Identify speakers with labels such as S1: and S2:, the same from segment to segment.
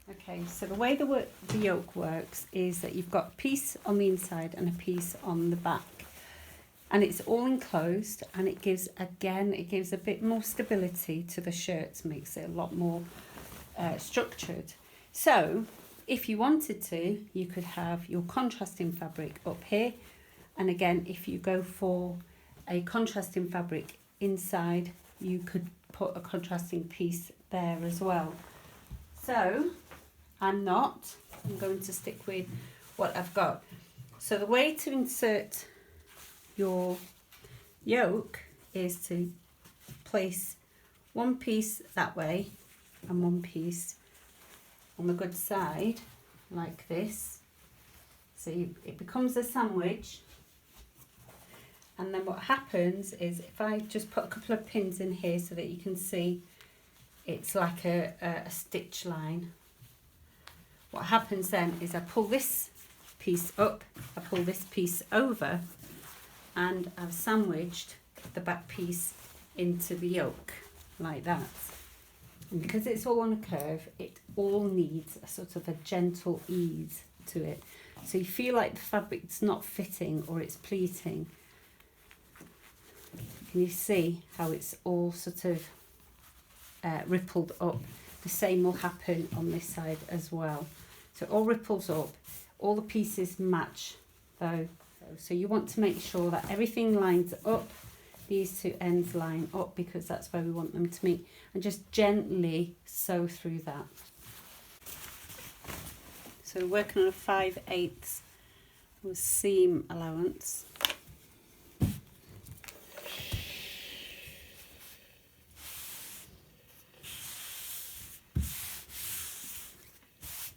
S1: Okay, so the way the yoke works is that you've got a piece on the inside and a piece on the back. And it's all enclosed, and it gives a bit more stability to the shirt, makes it a lot more structured. So if you wanted to, you could have your contrasting fabric up here. And again, if you go for a contrasting fabric inside, you could put a contrasting piece there as well. So I'm going to stick with what I've got. So the way to insert your yoke is to place one piece that way and one piece on the good side like this. So it becomes a sandwich, and then what happens is, if I just put a couple of pins in here so that you can see it's like a stitch line, what happens then is I pull this piece up, I pull this piece over, and I've sandwiched the back piece into the yoke like that. And because it's all on a curve, it all needs a sort of a gentle ease to it. So you feel like the fabric's not fitting or it's pleating. Can you see how it's all sort of rippled up? The same will happen on this side as well. So it all ripples up, all the pieces match though. So you want to make sure that everything lines up, these two ends line up, because that's where we want them to meet, and just gently sew through that. So we're working on a 5/8 with seam allowance.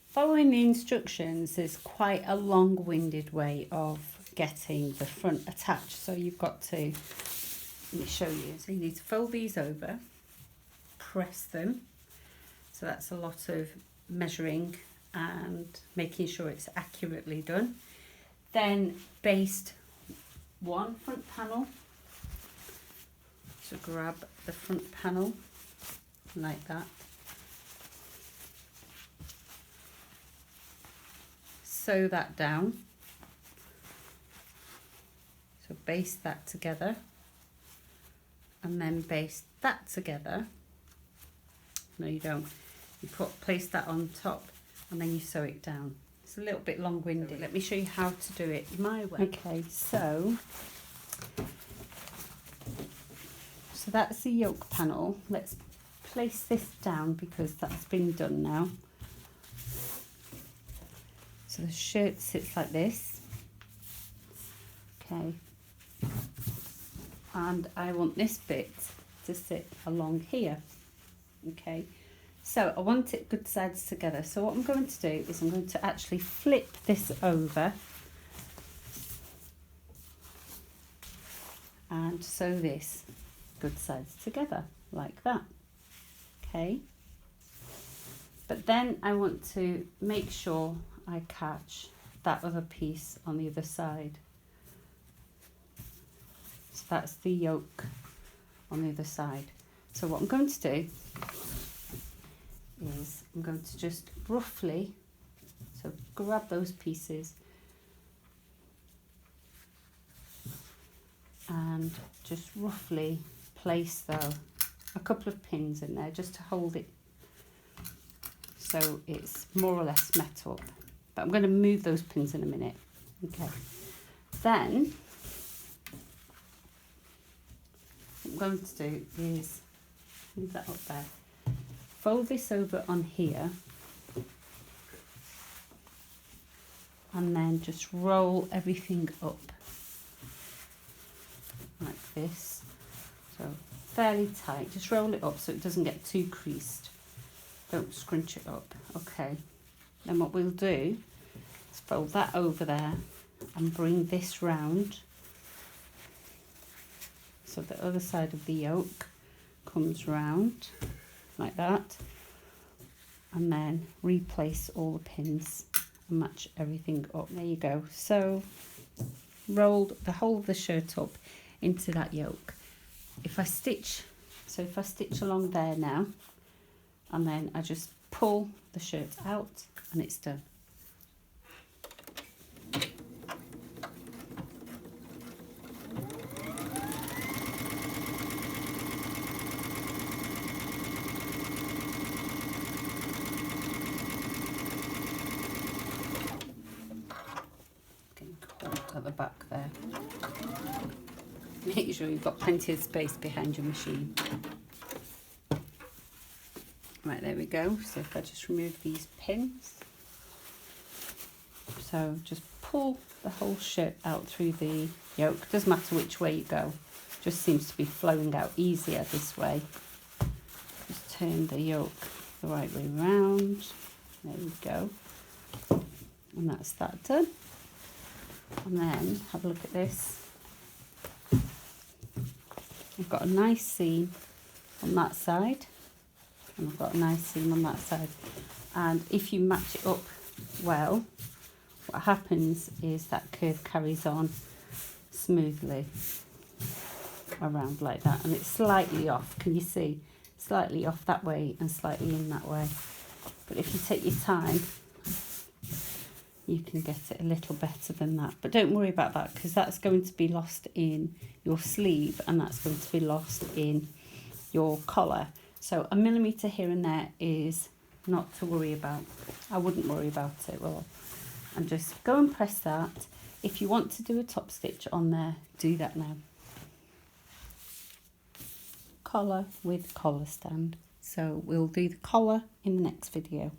S1: Following the instructions is quite a long-winded way of getting the front attached, so you've got to, let me show you. So you need to fold these over, press them, so that's a lot of measuring and making sure it's accurately done. Then baste one front panel, so grab the front panel like that, sew that down, so baste that together, and then baste that together. No, you don't. You place that on top, and then you sew it down. It's a little bit long-winded. Let me show you how to do it my way. Okay, so that's the yoke panel. Let's place this down because that's been done now. So the shirt sits like this. Okay. And I want this bit to sit along here. Okay. So I want it good sides together. So what I'm going to do is I'm going to actually flip this over and sew this good sides together like that. Okay. But then I want to make sure I catch that other piece on the other side. So that's the yoke on the other side. So what I'm going to do is I'm going to just roughly, so grab those pieces and just roughly place though a couple of pins in there just to hold it so it's more or less met up. But I'm going to move those pins in a minute. Okay. Then what I'm going to do is leave that up there. Fold this over on here, and then just roll everything up like this. So fairly tight. Just roll it up so it doesn't get too creased. Don't scrunch it up. Okay. Then what we'll do is fold that over there and bring this round so the other side of the yoke comes round like that, and then replace all the pins and match everything up. There you go. So rolled the whole of the shirt up into that yoke. If I stitch along there now, and then I just pull the shirt out and it's done. Getting caught at the back there. Make sure you've got plenty of space behind your machine. Right, there we go. So if I just remove these pins, so just pull the whole shirt out through the yoke. Doesn't matter which way you go, just seems to be flowing out easier this way. Just turn the yoke the right way round. There we go. And that's that done. And then have a look at this. I've got a nice seam on that side, and I've got a nice seam on that side. And if you match it up well, what happens is that curve carries on smoothly around like that, and it's slightly off. Can you see? Slightly off that way and slightly in that way. But if you take your time, you can get it a little better than that. But don't worry about that, because that's going to be lost in your sleeve and that's going to be lost in your collar. So a millimetre here and there is not to worry about. I wouldn't worry about it. Well, and just go and press that. If you want to do a top stitch on there, do that now. Collar with collar stand. So we'll do the collar in the next video.